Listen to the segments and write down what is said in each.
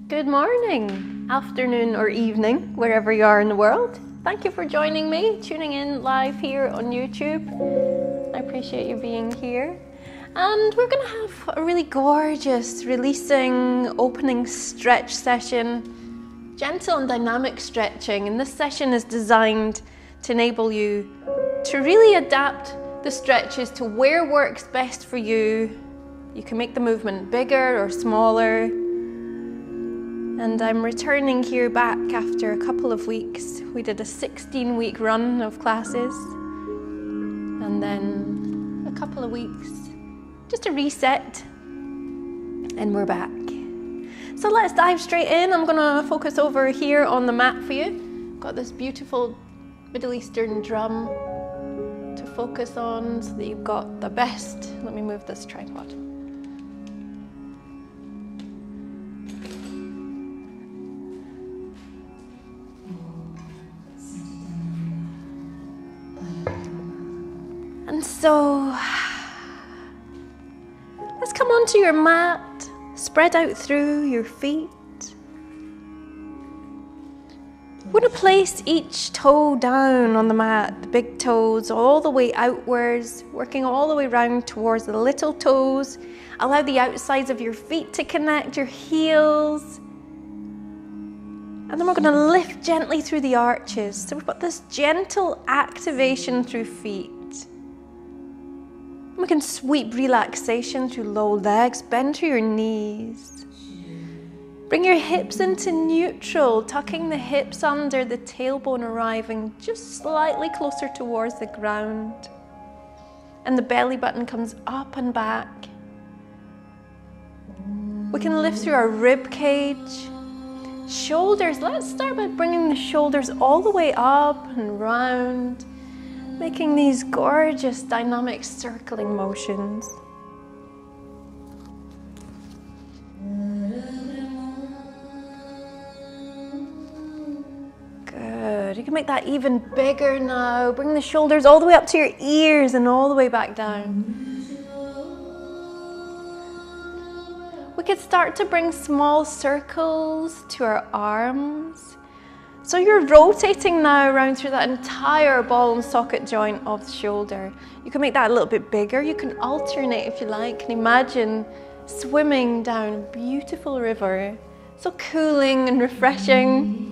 Good morning, afternoon or evening, wherever you are in the world. Thank you for joining me, tuning in live here on YouTube. I appreciate you being here. And we're going to have a really gorgeous releasing opening stretch session, gentle and dynamic stretching. And this session is designed to enable you to really adapt the stretches to where works best for you. You can make the movement bigger or smaller. And I'm returning here back after a couple of weeks. We did a 16-week run of classes. And then a couple of weeks, just a reset. And we're back. So let's dive straight in. I'm gonna focus over here on the mat for you. Got this beautiful Middle Eastern drum to focus on so that you've got the best. Let me move this tripod. And so, let's come onto your mat, spread out through your feet. We're going to place each toe down on the mat, the big toes all the way outwards, working all the way around towards the little toes. Allow the outsides of your feet to connect, your heels. And then we're going to lift gently through the arches. So we've got this gentle activation through feet. We can sweep relaxation through low legs, bend through your knees. Bring your hips into neutral, tucking the hips under, the tailbone arriving just slightly closer towards the ground. And the belly button comes up and back. We can lift through our rib cage. Shoulders, let's start by bringing the shoulders all the way up and round, making these gorgeous dynamic circling motions. Good. You can make that even bigger now. Bring the shoulders all the way up to your ears and all the way back down. We could start to bring small circles to our arms. So you're rotating now around through that entire ball and socket joint of the shoulder. You can make that a little bit bigger. You can alternate if you like. And imagine swimming down a beautiful river. So cooling and refreshing.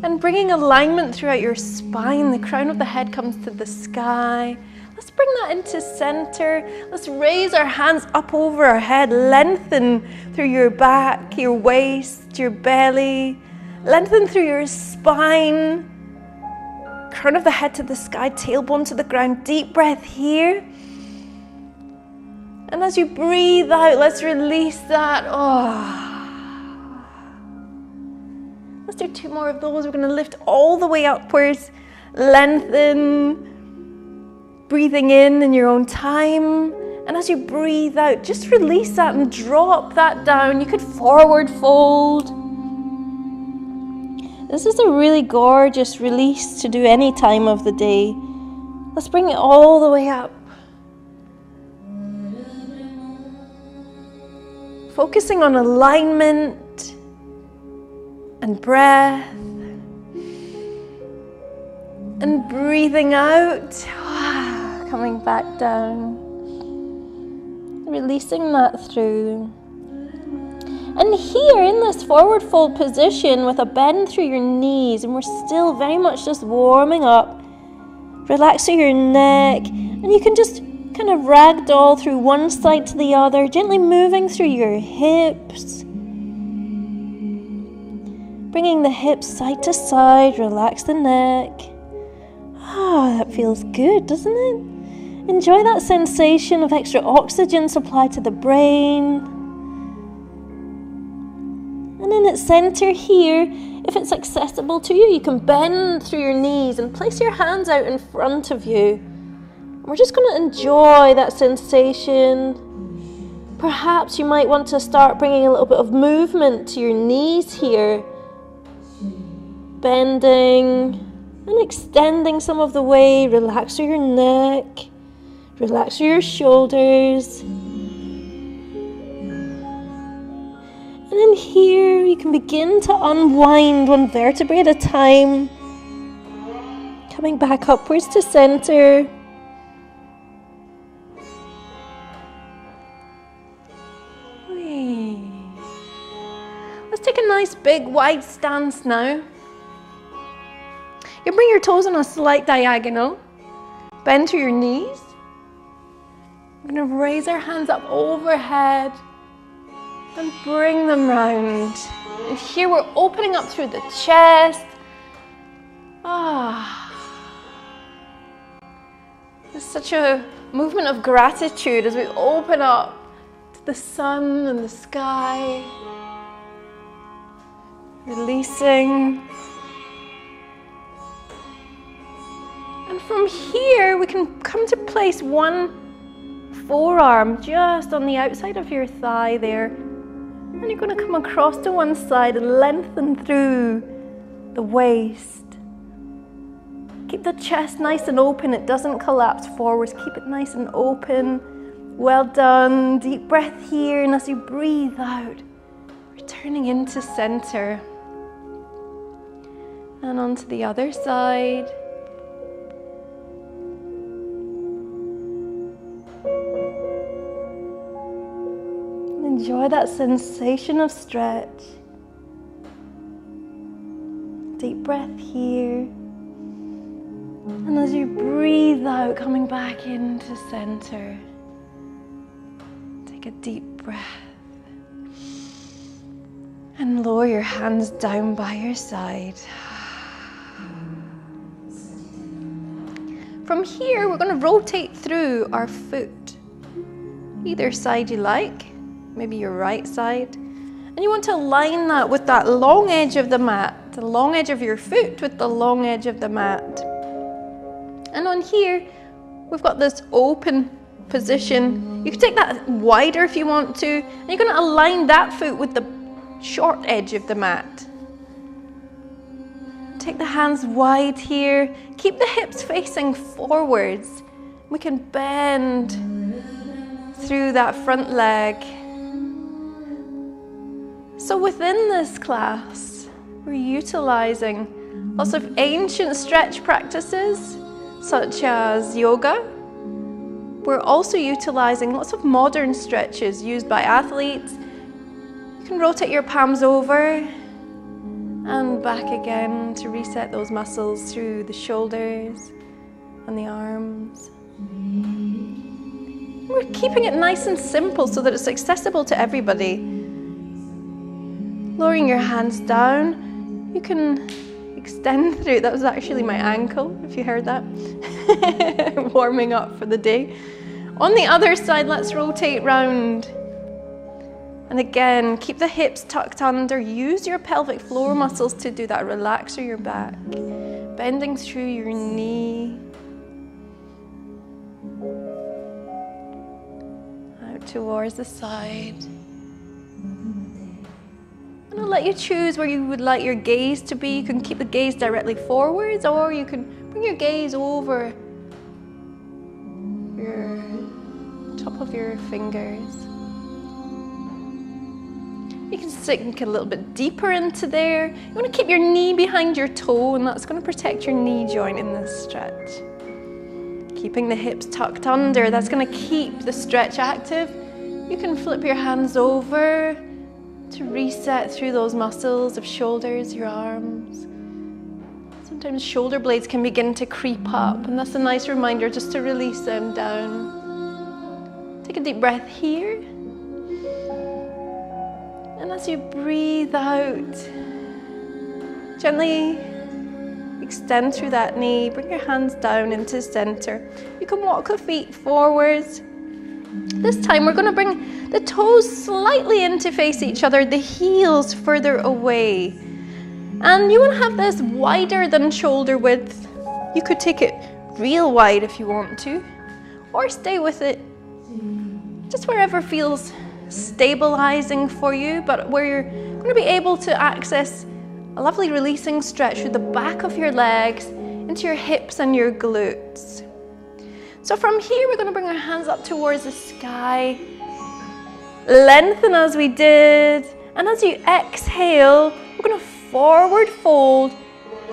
And bringing alignment throughout your spine. The crown of the head comes to the sky. Let's bring that into center. Let's raise our hands up over our head. Lengthen through your back, your waist, your belly. Lengthen through your spine. Crown of the head to the sky, tailbone to the ground. Deep breath here. And as you breathe out, let's release that. Let's do 2 more of those. We're going to lift all the way upwards. Lengthen. Breathing in your own time. And as you breathe out, just release that and drop that down. You could forward fold. This is a really gorgeous release to do any time of the day. Let's bring it all the way up. Focusing on alignment and breath. And breathing out. Coming back down, releasing that through. And here in this forward fold position with a bend through your knees, and we're still very much just warming up, relaxing your neck, and you can just kind of ragdoll through one side to the other, gently moving through your hips, bringing the hips side to side, relax the neck. That feels good, doesn't it? Enjoy that sensation of extra oxygen supplied to the brain. And in its center here, if it's accessible to you, you can bend through your knees and place your hands out in front of you. And we're just going to enjoy that sensation. Perhaps you might want to start bringing a little bit of movement to your knees here. Bending and extending some of the way. Relax through your neck. Relax through your shoulders. And in here, you can begin to unwind one vertebrae at a time. Coming back upwards to center. Let's take a nice big wide stance now. You bring your toes on a slight diagonal. Bend to your knees. We're going to raise our hands up overhead and bring them round. And here we're opening up through the chest. It's such a movement of gratitude as we open up to the sun and the sky. Releasing. And from here we can come to place one forearm just on the outside of your thigh there. And you're going to come across to one side and lengthen through the waist. Keep the chest nice and open, it doesn't collapse forwards. Keep it nice and open. Well done. Deep breath here, and as you breathe out, returning into center. And onto the other side. Enjoy that sensation of stretch. Deep breath here. And as you breathe out, coming back into center. Take a deep breath. And lower your hands down by your side. From here, we're going to rotate through our foot. Either side you like. Maybe your right side. And you want to align that with that long edge of the mat. The long edge of your foot with the long edge of the mat. And on here, we've got this open position. You can take that wider if you want to. And you're going to align that foot with the short edge of the mat. Take the hands wide here. Keep the hips facing forwards. We can bend through that front leg. So within this class, we're utilizing lots of ancient stretch practices, such as yoga. We're also utilizing lots of modern stretches used by athletes. You can rotate your palms over and back again to reset those muscles through the shoulders and the arms. We're keeping it nice and simple so that it's accessible to everybody. Lowering your hands down, you can extend through. That was actually my ankle, if you heard that. Warming up for the day. On the other side, let's rotate round. And again, keep the hips tucked under. Use your pelvic floor muscles to do that. Relax through your back. Bending through your knee. Out towards the side. And I'll let you choose where you would like your gaze to be. You can keep the gaze directly forwards, or you can bring your gaze over your top of your fingers. You can sink a little bit deeper into there. You want to keep your knee behind your toe, and that's going to protect your knee joint in this stretch. Keeping the hips tucked under, that's going to keep the stretch active. You can flip your hands over to reset through those muscles of shoulders, your arms. Sometimes shoulder blades can begin to creep up, and that's a nice reminder just to release them down. Take a deep breath here. And as you breathe out, gently extend through that knee. Bring your hands down into center. You can walk the feet forwards. This time we're going to bring the toes slightly in to face each other, the heels further away. And you want to have this wider than shoulder width. You could take it real wide if you want to, or stay with it just wherever feels stabilizing for you, but where you're going to be able to access a lovely releasing stretch through the back of your legs into your hips and your glutes. So from here, we're going to bring our hands up towards the sky. Lengthen as we did, And as you exhale, we're going to forward fold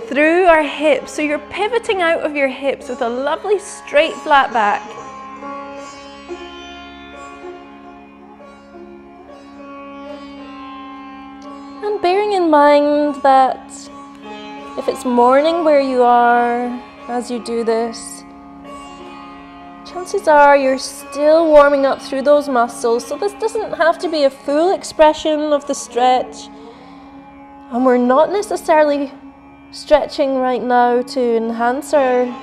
through our hips. So you're pivoting out of your hips with a lovely straight flat back. And bearing in mind that if it's morning where you are as you do this, chances are you're still warming up through those muscles. So this doesn't have to be a full expression of the stretch. And we're not necessarily stretching right now to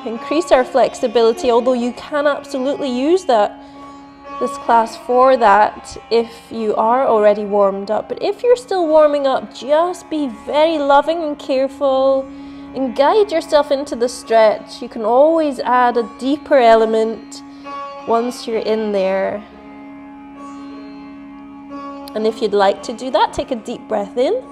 increase our flexibility, although you can absolutely use this class for that if you are already warmed up. But if you're still warming up, just be very loving and careful and guide yourself into the stretch. You can always add a deeper element once you're in there. And if you'd like to do that, take a deep breath in.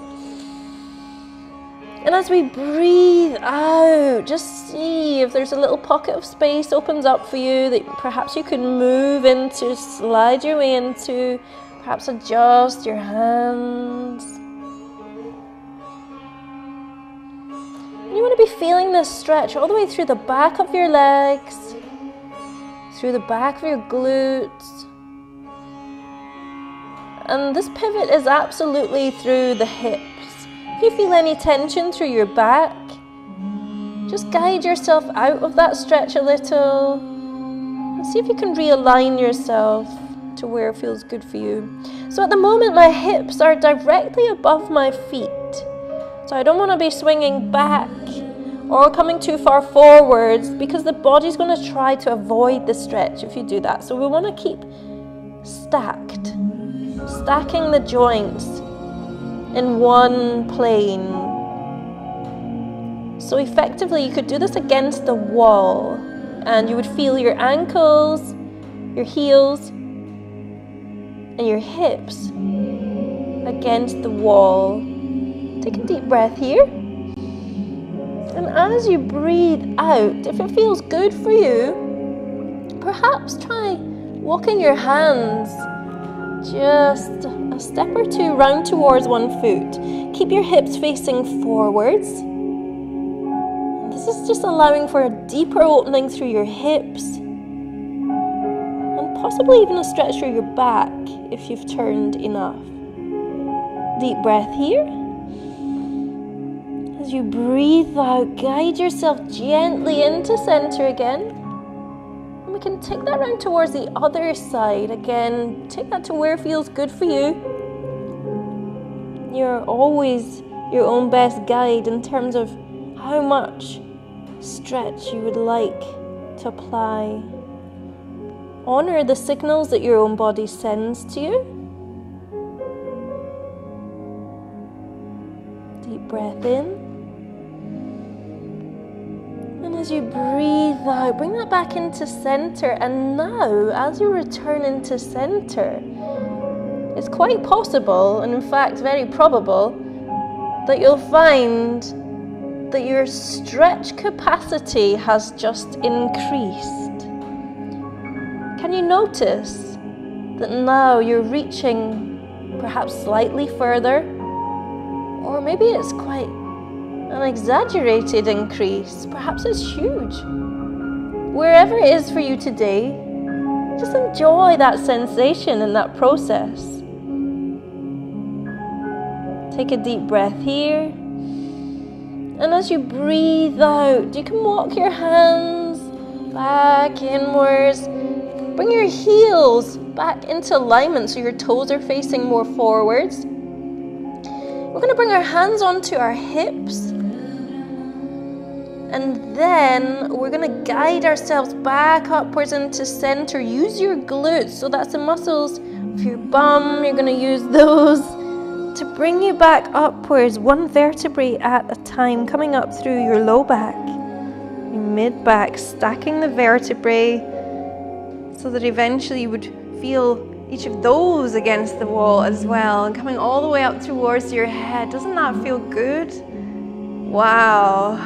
And as we breathe out, just see if there's a little pocket of space opens up for you that perhaps you can move into, slide your way into, perhaps adjust your hands. And you want to be feeling this stretch all the way through the back of your legs, through the back of your glutes. And this pivot is absolutely through the hips. If you feel any tension through your back, just guide yourself out of that stretch a little and see if you can realign yourself to where it feels good for you. So at the moment, my hips are directly above my feet. So I don't want to be swinging back or coming too far forwards because the body's going to try to avoid the stretch if you do that. So we want to keep stacking the joints in one plane. So effectively you could do this against the wall and you would feel your ankles, your heels and your hips against the wall. Take a deep breath here. And as you breathe out, if it feels good for you, perhaps try walking your hands just a step or two round towards one foot. Keep your hips facing forwards. This is just allowing for a deeper opening through your hips and possibly even a stretch through your back if you've turned enough. Deep breath here. As you breathe out, guide yourself gently into center again. We can take that round towards the other side. Again, take that to where it feels good for you. You're always your own best guide in terms of how much stretch you would like to apply. Honor the signals that your own body sends to you. Deep breath in. And as you breathe out, bring that back into center. And now, as you return into center, it's quite possible, and in fact very probable, that you'll find that your stretch capacity has just increased. Can you notice that now you're reaching perhaps slightly further? Or maybe it's quite an exaggerated increase. Perhaps it's huge. Wherever it is for you today, just enjoy that sensation and that process. Take a deep breath here. And as you breathe out, you can walk your hands back inwards. Bring your heels back into alignment so your toes are facing more forwards. We're going to bring our hands onto our hips. And then we're going to guide ourselves back upwards into center. Use your glutes. So that's the muscles of your bum. You're going to use those to bring you back upwards, one vertebrae at a time, coming up through your low back, your mid back, stacking the vertebrae so that eventually you would feel each of those against the wall as well, and coming all the way up towards your head. Doesn't that feel good? Wow.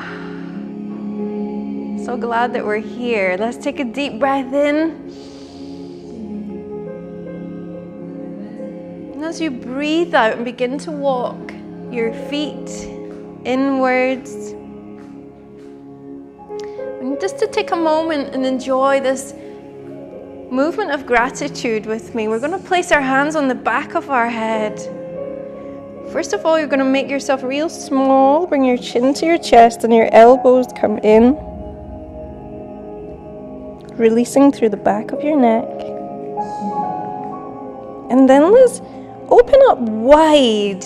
So glad that we're here. Let's take a deep breath in. And as you breathe out and begin to walk your feet inwards, and just to take a moment and enjoy this movement of gratitude with me, we're going to place our hands on the back of our head. First of all, you're going to make yourself real small. Bring your chin to your chest and your elbows come in, releasing through the back of your neck. And then let's open up wide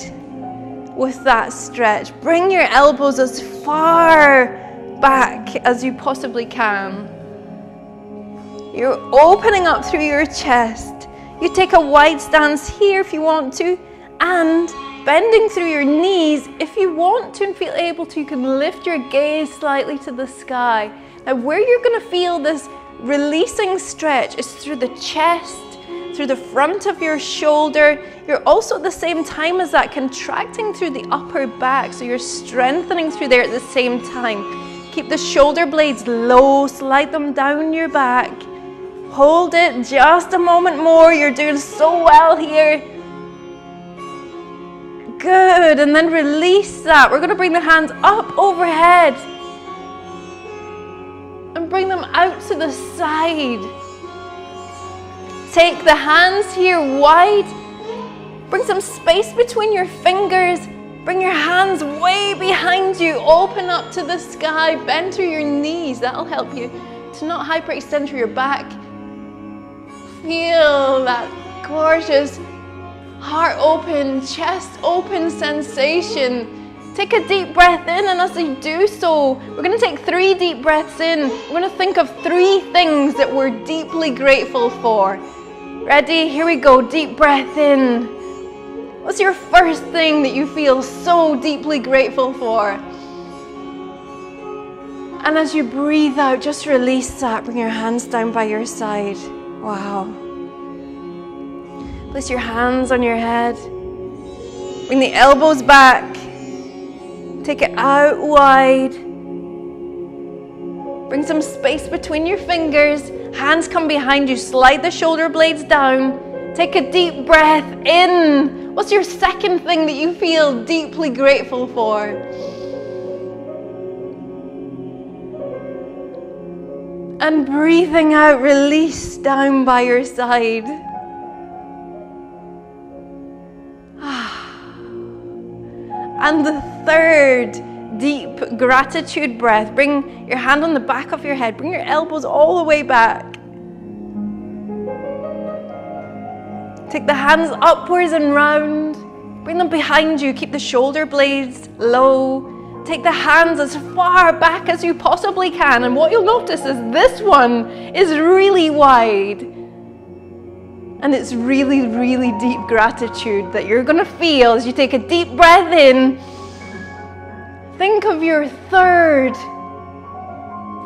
with that stretch. Bring your elbows as far back as you possibly can. You're opening up through your chest. You take a wide stance here if you want to, and bending through your knees. If you want to and feel able to, you can lift your gaze slightly to the sky. Now, where you're going to feel this releasing stretch is through the chest, through the front of your shoulder. You're also at the same time as that contracting through the upper back, so you're strengthening through there at the same time. Keep the shoulder blades low, slide them down your back. Hold it just a moment more. You're doing so well here. Good, and then release that. We're going to bring the hands up overhead and bring them out to the side. Take the hands here wide. Bring some space between your fingers. Bring your hands way behind you. Open up to the sky. Bend through your knees. That'll help you to not hyperextend through your back. Feel that gorgeous heart open, chest open sensation. Take a deep breath in, and as you do so, we're going to take 3 deep breaths in. We're going to think of 3 things that we're deeply grateful for. Ready? Here we go. Deep breath in. What's your first thing that you feel so deeply grateful for? And as you breathe out, just release that. Bring your hands down by your side. Wow. Place your hands on your head. Bring the elbows back. Take it out wide. Bring some space between your fingers. Hands come behind you. Slide the shoulder blades down. Take a deep breath in. What's your second thing that you feel deeply grateful for? And breathing out, release down by your side. And the third deep gratitude breath. Bring your hand on the back of your head. Bring your elbows all the way back. Take the hands upwards and round. Bring them behind you. Keep the shoulder blades low. Take the hands as far back as you possibly can. And what you'll notice is this one is really wide. And it's really, really deep gratitude that you're going to feel as you take a deep breath in. Think of your third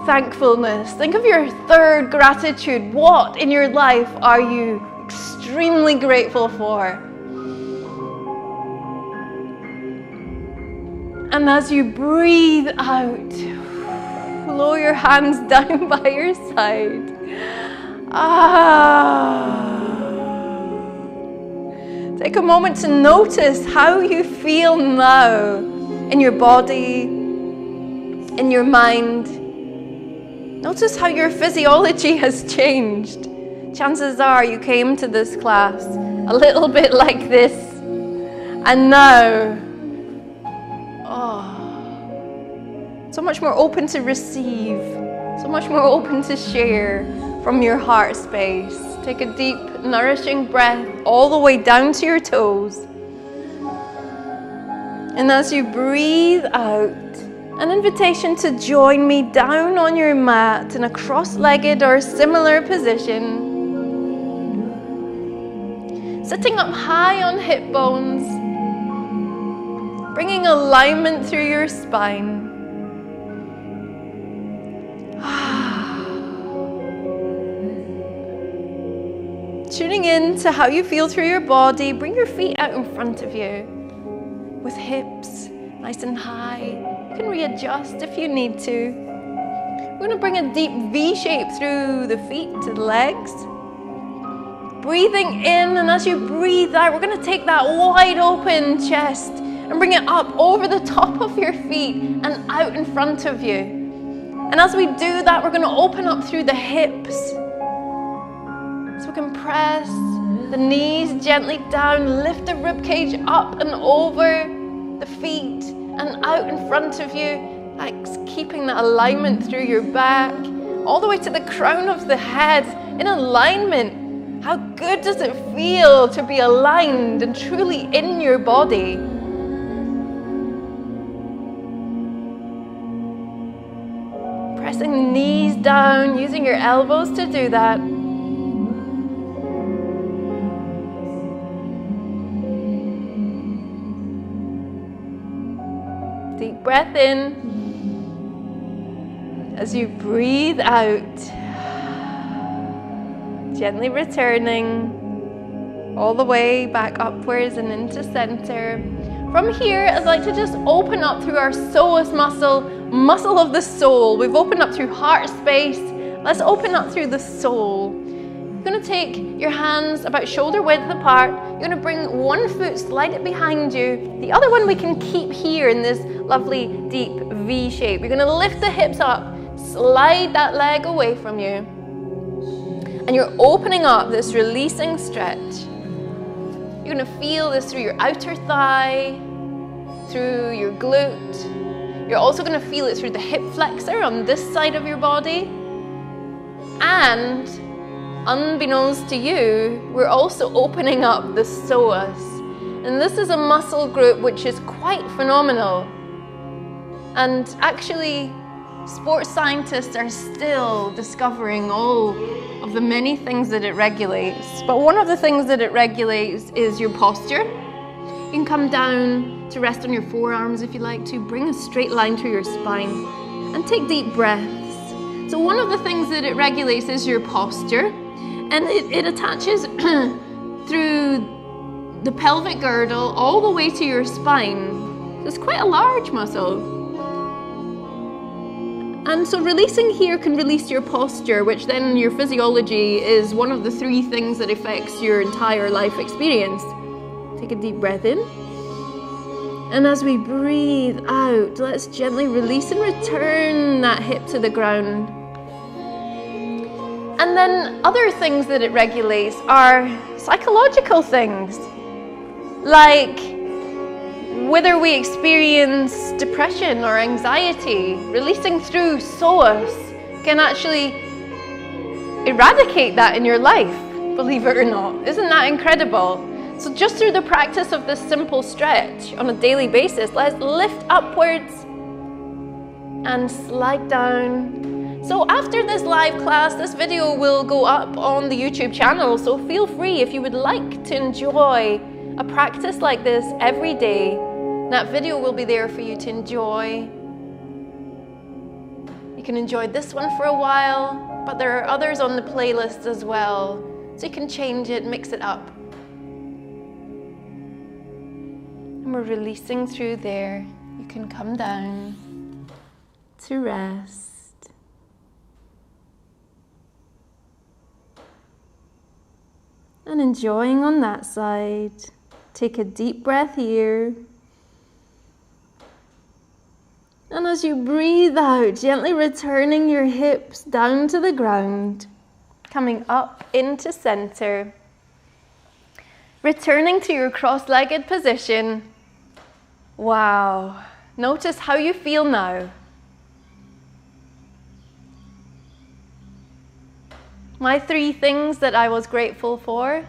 thankfulness. Think of your third gratitude. What in your life are you extremely grateful for? And as you breathe out, lower your hands down by your side. Take a moment to notice how you feel now in your body, in your mind. Notice how your physiology has changed. Chances are you came to this class a little bit like this, and now, so much more open to receive, so much more open to share from your heart space. Take a deep, nourishing breath all the way down to your toes. And as you breathe out, an invitation to join me down on your mat in a cross-legged or similar position. Sitting up high on hip bones, bringing alignment through your spine. Tuning in to how you feel through your body. Bring your feet out in front of you with hips nice and high. You can readjust if you need to. We're going to bring a deep V shape through the feet to the legs. breathing in, and as you breathe out, we're going to take that wide open chest and bring it up over the top of your feet and out in front of you. And as we do that, we're going to open up through the hips. So we can press the knees gently down, lift the ribcage up and over the feet and out in front of you, like keeping that alignment through your back, all the way to the crown of the head in alignment. How good does it feel to be aligned and truly in your body? Pressing the knees down, using your elbows to do that. Deep breath in. As you breathe out, gently returning all the way back upwards and into center. From here, I'd like to just open up through our psoas muscle of the soul. We've opened up through heart space. Let's open up through the soul. You're going to take your hands about shoulder width apart. You're going to bring one foot, slide it behind you. The other one we can keep here in this lovely deep V shape. You're going to lift the hips up, slide that leg away from you. And you're opening up this releasing stretch. You're going to feel this through your outer thigh, through your glute. You're also going to feel it through the hip flexor on this side of your body. And unbeknownst to you, we're also opening up the psoas. And this is a muscle group which is quite phenomenal. And actually, sports scientists are still discovering all of the many things that it regulates. But one of the things that it regulates is your posture. You can come down to rest on your forearms if you like to. Bring a straight line through your spine and take deep breaths. So one of the things that it regulates is your posture, and it attaches through the pelvic girdle all the way to your spine. So it's quite a large muscle. And so releasing here can release your posture, which then your physiology is one of the 3 things that affects your entire life experience. Take a deep breath in. And as we breathe out, let's gently release and return that hip to the ground. And then other things that it regulates are psychological things, like whether we experience depression or anxiety. Releasing through psoas can actually eradicate that in your life, believe it or not. Isn't that incredible? So just through the practice of this simple stretch on a daily basis, let's lift upwards and slide down. So after this live class, this video will go up on the YouTube channel, so feel free if you would like to enjoy a practice like this every day. That video will be there for you to enjoy. You can enjoy this one for a while, but there are others on the playlist as well, so you can change it, mix it up. And we're releasing through there. You can come down to rest. And enjoying on that side. Take a deep breath here. And as you breathe out, gently returning your hips down to the ground, coming up into center. Returning to your cross-legged position. Wow. Notice how you feel now. My 3 things that I was grateful for: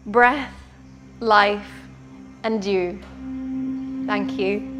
breath, life, and you. Thank you.